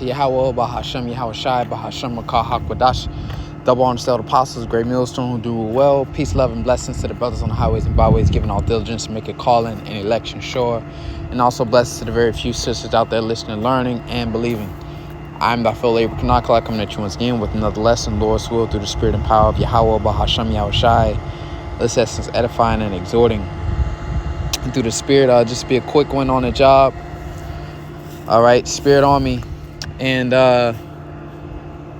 Yahweh, Bahashem, Yahweh Shai, Bahashem, Makah, Hakwadash, double honor to the apostles, great millstone who do well. Peace, love, and blessings to the brothers on the highways and byways, giving all diligence to make it calling and election sure. And also blessings to the very few sisters out there listening, learning, and believing. I'm the Phil Abel Kanakala coming at you once again with another lesson, Lord's will, through the spirit and power of Yahweh, Bahashem, Yahweh Shai. This essence edifying and exhorting. And through the spirit, just be a quick one on the job. All right, spirit on me. And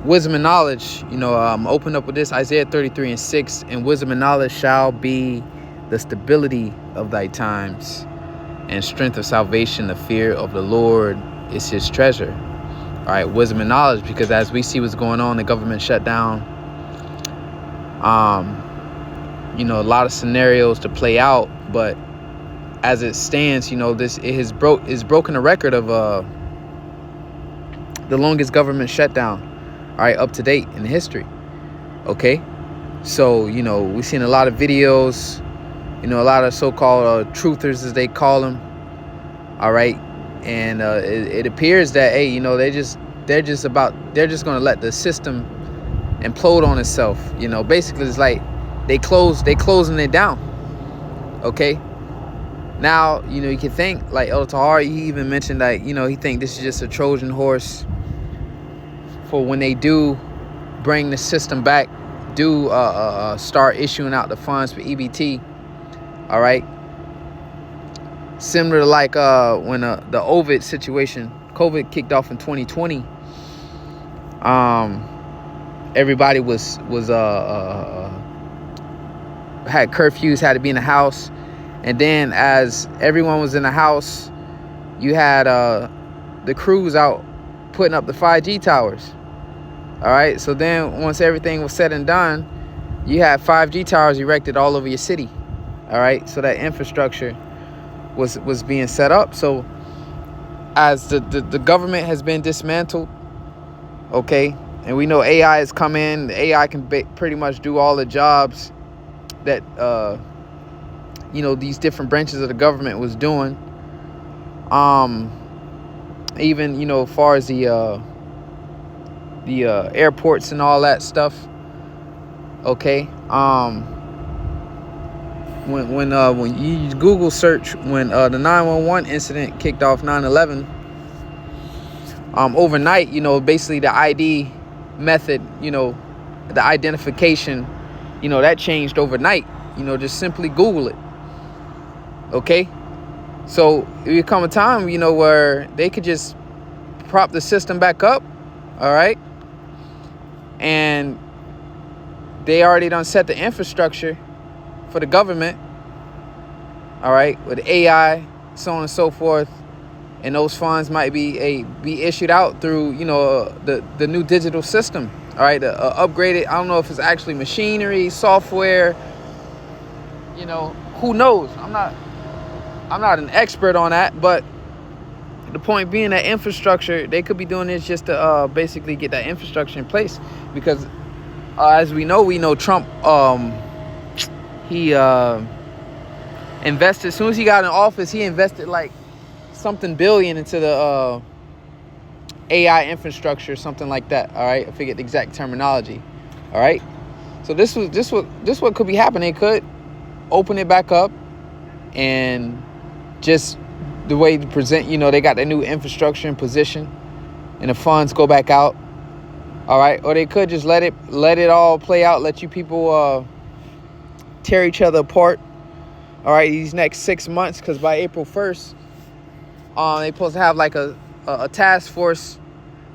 wisdom and knowledge, open up with this, Isaiah 33:6, and wisdom and knowledge shall be the stability of thy times, and strength of salvation. The fear of the Lord is his treasure. All right, wisdom and knowledge, because as we see what's going on, the government shutdown, a lot of scenarios to play out, but as it stands, it has broken a record of the longest government shutdown, all right, up to date in history. Okay, so we've seen a lot of videos, a lot of so-called truthers, as they call them, all right, and it appears that they're just going to let the system implode on itself. Basically it's like they closing it down. Okay, now you can think like El Tahar. He even mentioned that he think this is just a Trojan horse for when they do bring the system back, start issuing out the funds for EBT. All right, similar to like when the Ovid situation, COVID kicked off in 2020. Everybody was had curfews, had to be in the house, and then as everyone was in the house, you had the crews out putting up the 5G towers. All right, so then once everything was said and done, you had 5G towers erected all over your city. All right, so that infrastructure was being set up. So as the government has been dismantled, okay, and we know AI has come in. The AI can pretty much do all the jobs that these different branches of the government was doing. Even as far as the airports and all that stuff. Okay, when you use Google search, when the 911 incident kicked off, 9/11, overnight, basically the ID method, the identification, that changed overnight. Just simply Google it. Okay, so it would come a time, where they could just prop the system back up. All right, and they already done set the infrastructure for the government, all right, with AI, so on and so forth, and those funds might be issued out through the new digital system, all right, upgraded. I don't know if it's actually machinery, software, who knows. I'm not an expert on that, but the point being that infrastructure, they could be doing this just to basically get that infrastructure in place, because as we know Trump, he invested, as soon as he got in office, he invested like something billion into the AI infrastructure, something like that. All right, I forget the exact terminology. All right, so this what could be happening. They could open it back up, and just the way to present, they got their new infrastructure in position, and the funds go back out. All right, or they could just let it all play out, let you people tear each other apart. All right, these next 6 months, because by April 1st, they're supposed to have like a task force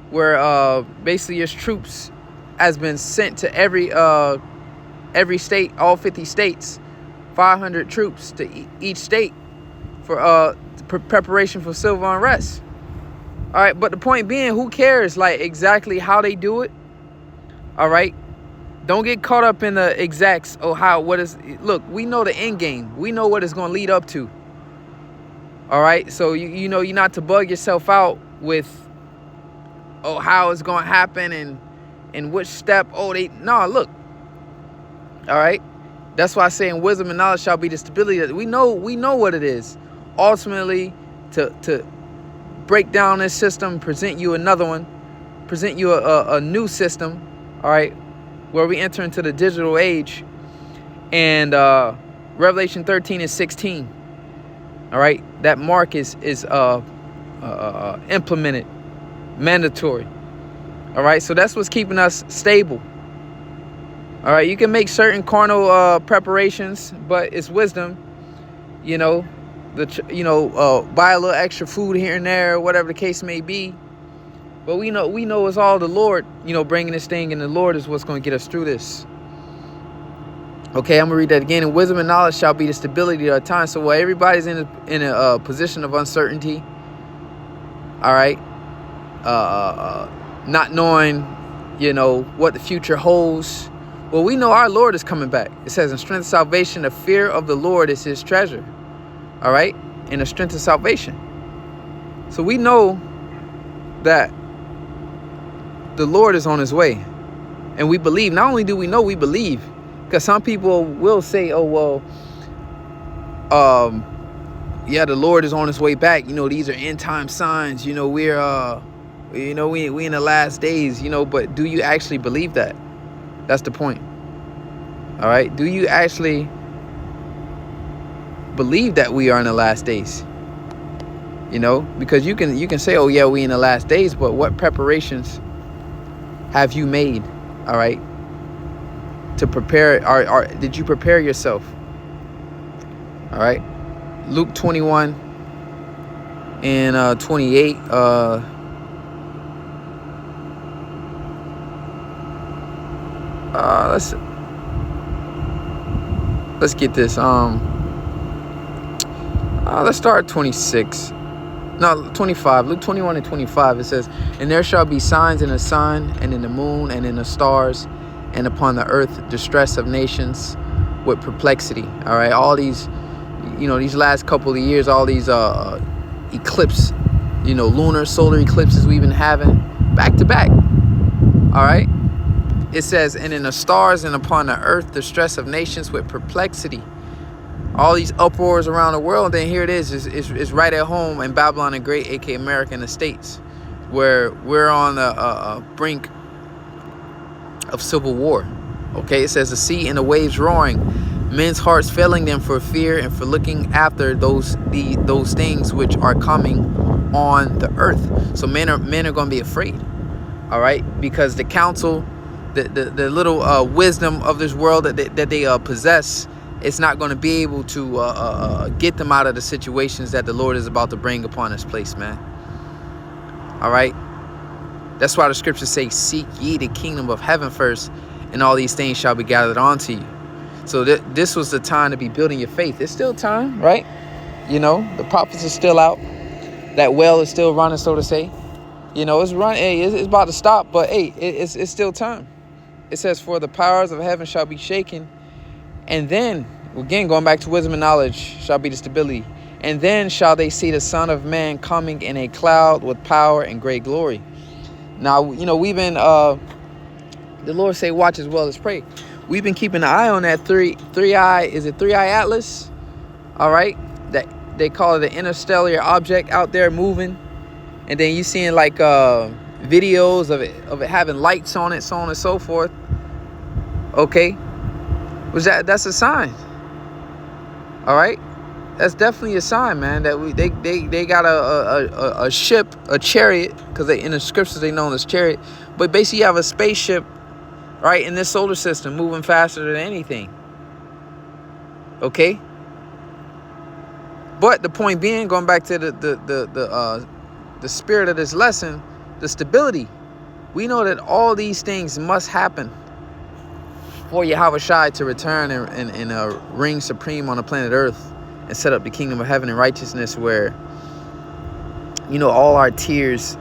where basically your troops has been sent to every state, all 50 states, 500 troops to each state for preparation for civil unrest. All right, but the point being, who cares like exactly how they do it? All right, don't get caught up in the exacts of look, we know the end game. We know what it's going to lead up to. All right, so you're not to bug yourself out with how it's going to happen and which step. Look. All right, that's why I say in wisdom and knowledge shall be the stability. That we know what it is. Ultimately, to break down this system, present you another one, present you a new system, all right, where we enter into the digital age. And Revelation 13 and 16, all right, that mark is implemented, mandatory. All right, so that's what's keeping us stable. All right, you can make certain carnal preparations, but it's wisdom, you know, buy a little extra food here and there, whatever the case may be. But we know it's all the Lord, bringing this thing, and the Lord is what's going to get us through this. Okay, I'm gonna read that again. And wisdom and knowledge shall be the stability of our time. So while everybody's in a position of uncertainty, all right, not knowing, what the future holds. Well, we know our Lord is coming back. It says, in strength of salvation, the fear of the Lord is his treasure. All right, in the strength of salvation. So we know that the Lord is on his way, and we believe. Not only do we know, we believe. Because some people will say, oh, well, yeah, the Lord is on his way back. These are end time signs. We're, we in the last days, but do you actually believe that? That's the point. All right. Do you actually believe that we are in the last days? Because you can say, oh, yeah, we in the last days. But what preparations have you made? All right. To prepare, did you prepare yourself? All right. Luke 21 and 28. Let's get this. Let's start at 26. No, 25. Luke 21 and 25. It says, and there shall be signs in the sun and in the moon and in the stars, and upon the earth distress of nations with perplexity. All right, all these, these last couple of years, all these eclipse, lunar, solar eclipses we've been having back to back. All right, it says, and in the stars and upon the earth distress of nations with perplexity. All these uproars around the world. Then here it is right at home in Babylon the Great, aka America, in the States, where we're on the brink of civil war. Okay, it says the sea and the waves roaring, men's hearts failing them for fear and for looking after those things which are coming on the earth. So men are going to be afraid. All right, because the counsel, the little wisdom of this world that they possess, it's not going to be able to get them out of the situations that the Lord is about to bring upon this place, man. All right. That's why the scriptures say, seek ye the kingdom of heaven first, and all these things shall be gathered onto you. So this was the time to be building your faith. It's still time, right? The prophets are still out. That well is still running, so to say. It's running. Hey, it's about to stop, but hey, it's still time. It says, for the powers of heaven shall be shaken. And then, again, going back to wisdom and knowledge shall be the stability. And then shall they see the Son of Man coming in a cloud with power and great glory. Now, we've been, the Lord say, watch as well as pray. We've been keeping an eye on that three-eye atlas. All right. That they call it the interstellar object out there moving. And then you seeing like videos of it having lights on it, so on and so forth. Okay. That's a sign. All right. That's definitely a sign, man, that they got a ship, a chariot, because in the scriptures they know as chariot. But basically you have a spaceship, right, in this solar system moving faster than anything. Okay. But the point being, going back to the spirit of this lesson, the stability. We know that all these things must happen for Yahweh Shai to return and reign supreme on the planet Earth and set up the kingdom of heaven and righteousness, where, all our tears,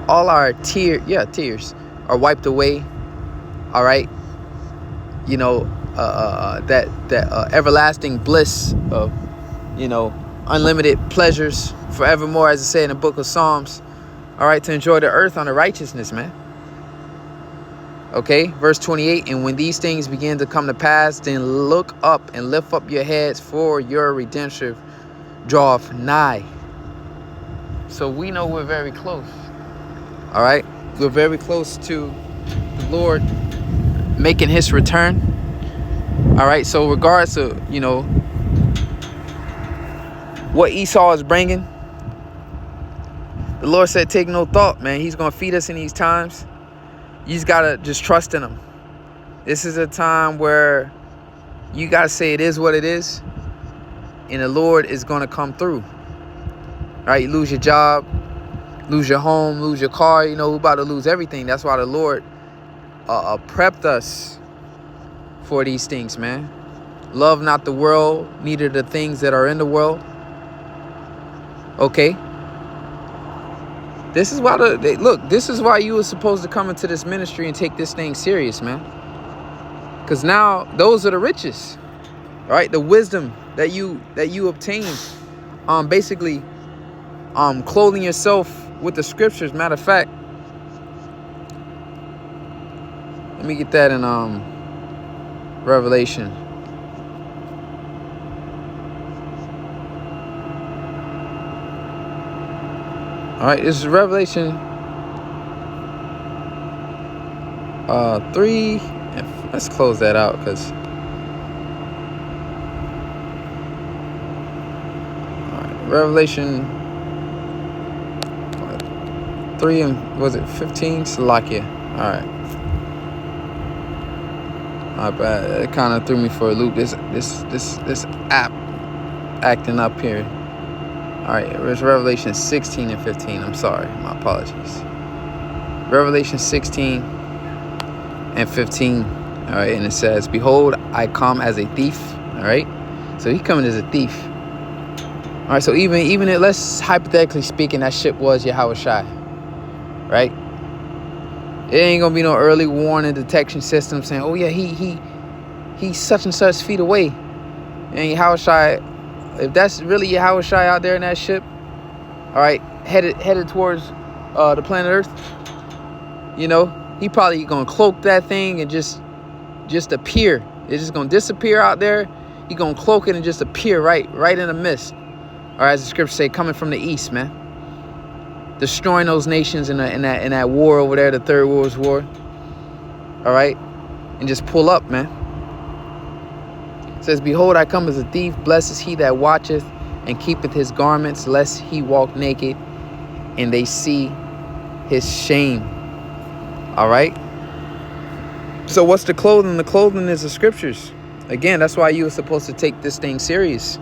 all our tears are wiped away. All right. That everlasting bliss of, unlimited pleasures forevermore, as it said in the book of Psalms. All right. To enjoy the earth on the righteousness, man. Okay, verse 28, and when these things begin to come to pass, then look up and lift up your heads, for your redemption draweth nigh. So we know we're very close. All right. We're very close to the Lord making his return. All right. So regardless of, what Esau is bringing, the Lord said, take no thought, man. He's going to feed us in these times. You just got to just trust in him. This is a time where you got to say it is what it is. And the Lord is going to come through. All right. You lose your job, lose your home, lose your car. We're about to lose everything. That's why the Lord prepped us for these things, man. Love not the world, neither the things that are in the world. Okay. This is why this is why you were supposed to come into this ministry and take this thing serious, man. Because now those are the riches, right? The wisdom that you obtain, basically, clothing yourself with the scriptures. Matter of fact, let me get that in Revelation. All right, this is Revelation 3. Let's close that out because. All right, Revelation 3 and was it 15? Salakia. All right. My bad. It kind of threw me for a loop. This app acting up here. All right, it's Revelation 16 and 15. I'm sorry. My apologies. Revelation 16 and 15. All right, and it says, behold, I come as a thief. All right. So he's coming as a thief. All right, so even let's hypothetically speaking, that ship was Yahushua. Right? It ain't gonna be no early warning detection system saying, oh yeah, he's such and such feet away. And Yahushua, if that's really Yahushua out there in that ship, all right, headed towards the planet Earth, he probably gonna cloak that thing and just appear. It's just gonna disappear out there. He gonna cloak it and just appear right in the mist. All right, as the scriptures say, coming from the east, man, destroying those nations in that war over there, the Third World War. All right, and just pull up, man. It says, behold, I come as a thief. Blessed is he that watcheth and keepeth his garments, lest he walk naked and they see his shame. All right. So what's the clothing? The clothing is the scriptures. Again, that's why you were supposed to take this thing serious.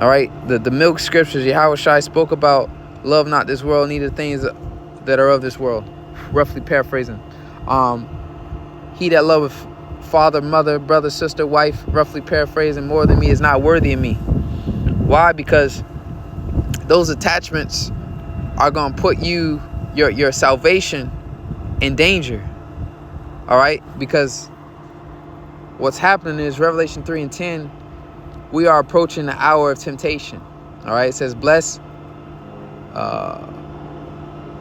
All right. The milk scriptures, Yahushua spoke about love not this world, neither things that are of this world. Roughly paraphrasing. He that loveth father, mother, brother, sister, wife, roughly paraphrasing, more than me is not worthy of me. Why? Because those attachments are going to put your salvation in danger. All right? Because what's happening is Revelation 3 and 10, we are approaching the hour of temptation. All right? It says, bless,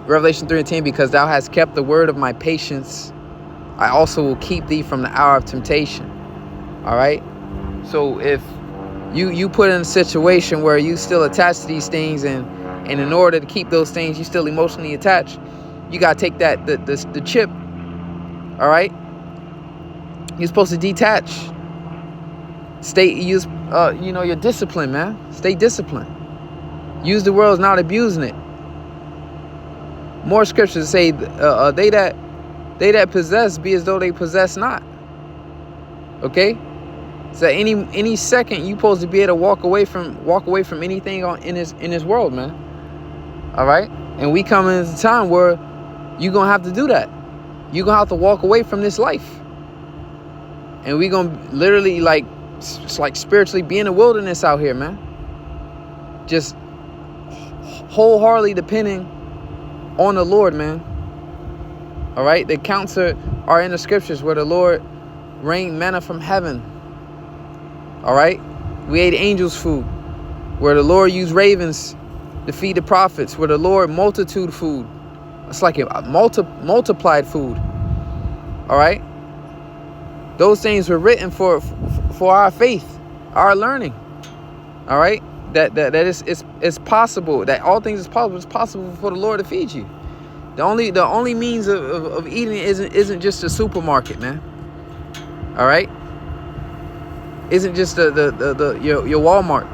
Revelation 3 and 10, because thou hast kept the word of my patience, I also will keep thee from the hour of temptation. All right. So if you put in a situation where you still attached to these things, and in order to keep those things, you still emotionally attached, you got to take the chip. All right. You're supposed to detach. Use your discipline, man. Stay disciplined. Use the words, not abusing it. More scriptures say, they that possess be as though they possess not. Okay? So any second you supposed to be able to walk away from anything in this world, man. All right? And we come in a time where you're gonna have to do that. You're gonna have to walk away from this life. And we're gonna literally it's like spiritually be in the wilderness out here, man. Just wholeheartedly depending on the Lord, man. All right, the accounts are in the scriptures where the Lord rained manna from heaven. All right, we ate angels' food, where the Lord used ravens to feed the prophets, where the Lord multitude food. It's like a multiplied food. All right, those things were written for our faith, our learning. All right, that it's possible, that all things is possible. It's possible for the Lord to feed you. The only means of eating isn't just a supermarket, man. All right? Isn't just your Walmart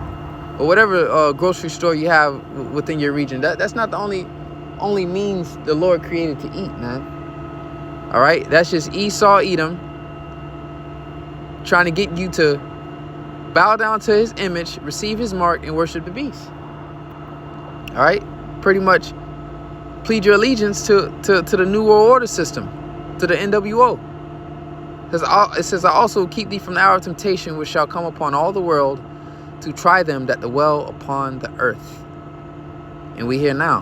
or whatever grocery store you have within your region. That's not the only means the Lord created to eat, man. All right? That's just Esau, Edom, trying to get you to bow down to his image, receive his mark, and worship the beast. All right? Pretty much plead your allegiance to the New World Order system, to the NWO. It says, I also keep thee from the hour of temptation, which shall come upon all the world, to try them that dwell upon the earth. And we here now.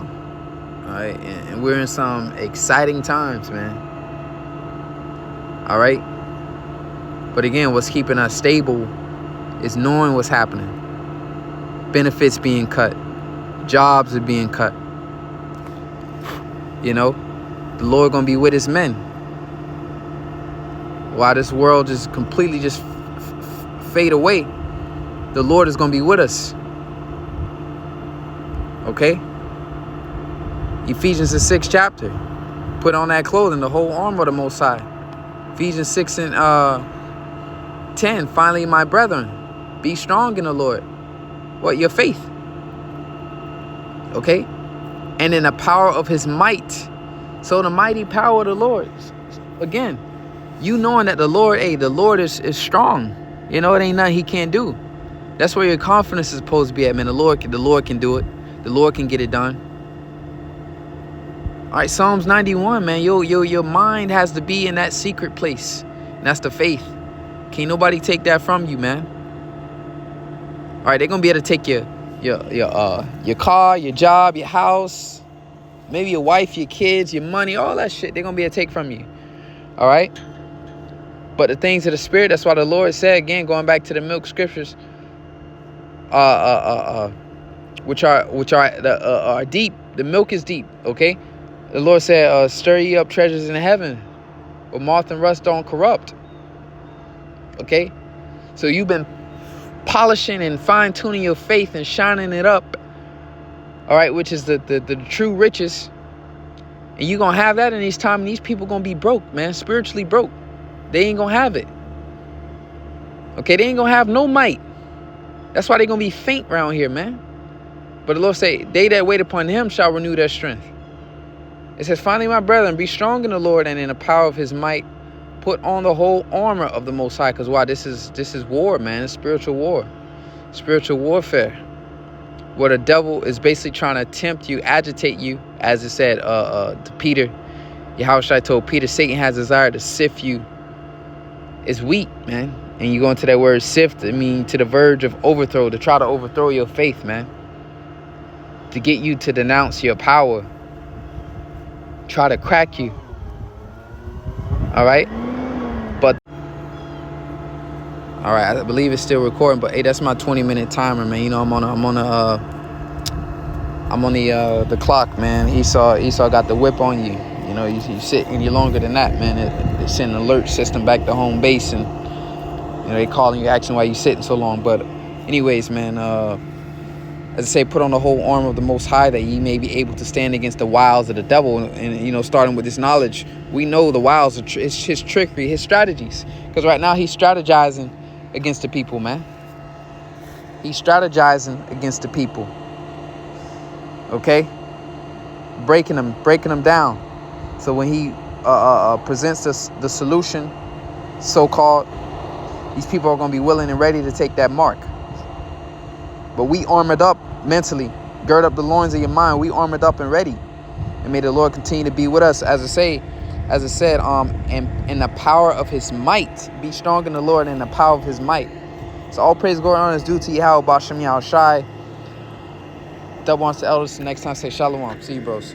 All right? And we're in some exciting times, man. All right? But again, what's keeping us stable is knowing what's happening. Benefits being cut. Jobs are being cut. You know, the Lord gonna be with his men. While this world just completely just fade away, the Lord is gonna be with us. Okay? Ephesians the 6th chapter. Put on that clothing, the whole armor of the Most High. Ephesians 6 and 10. Finally, my brethren, be strong in the Lord. What? Your faith. Okay? And in the power of his might. So the mighty power of the Lord. Again, you knowing that the Lord is strong. You know, it ain't nothing he can't do. That's where your confidence is supposed to be at, man. The Lord can do it. The Lord can get it done. All right, Psalms 91, man. Your mind has to be in that secret place. And that's the faith. Can't nobody take that from you, man. All right, they're gonna be able to take your car, your job, your house, maybe your wife, your kids, your money, all that shit. They're gonna be able to take from you. All right. But the things of the spirit, that's why the Lord said, again, going back to the milk scriptures, which are deep. The milk is deep. Okay. The Lord said, stir ye up treasures in heaven, where moth and rust don't corrupt. Okay. So you've been polishing and fine-tuning your faith and shining it up, all right, which is the true riches, and you're gonna have that in these times, and these people gonna be broke, man, spiritually broke. They ain't gonna have it. Okay, they ain't gonna have no might. That's why they gonna be faint around here, man. But the Lord say, they that wait upon him shall renew their strength. It says, finally, my brethren, be strong in the Lord and in the power of his might. Put on the whole armor of the Most High. Because why? This is war, man. It's spiritual war. Spiritual warfare. Where the devil is basically trying to tempt you, agitate you. As it said to Peter. Yahushua told Peter, Satan has desire to sift you. It's weak, man. And you go into that word sift, I mean, to the verge of overthrow. To try to overthrow your faith, man. To get you to denounce your power. Try to crack you. All right. All right, I believe it's still recording, but hey, that's my 20-minute timer, man. You know, I'm on the clock, man. Esau got the whip on you. You know, you sit any longer than that, man. They send an alert system back to home base, and you know they calling you, asking why you sitting so long. But anyways, man, as I say, put on the whole armor of the Most High, that ye may be able to stand against the wiles of the devil. And you know, starting with this knowledge, we know the wiles of his trickery, his strategies. Because right now he's strategizing against the people, man. He's strategizing against the people. Okay? Breaking them down. So when he presents us the solution, so-called, these people are going to be willing and ready to take that mark. But we armored up mentally. Gird up the loins of your mind. We armored up and ready. And may the Lord continue to be with us. As I said, in the power of his might. Be strong in the Lord and the power of his might. So all praise, glory, and honor is due to Yahweh Bashem Yahushai. Double honors to elders. Next time, say shalom. See you, bros.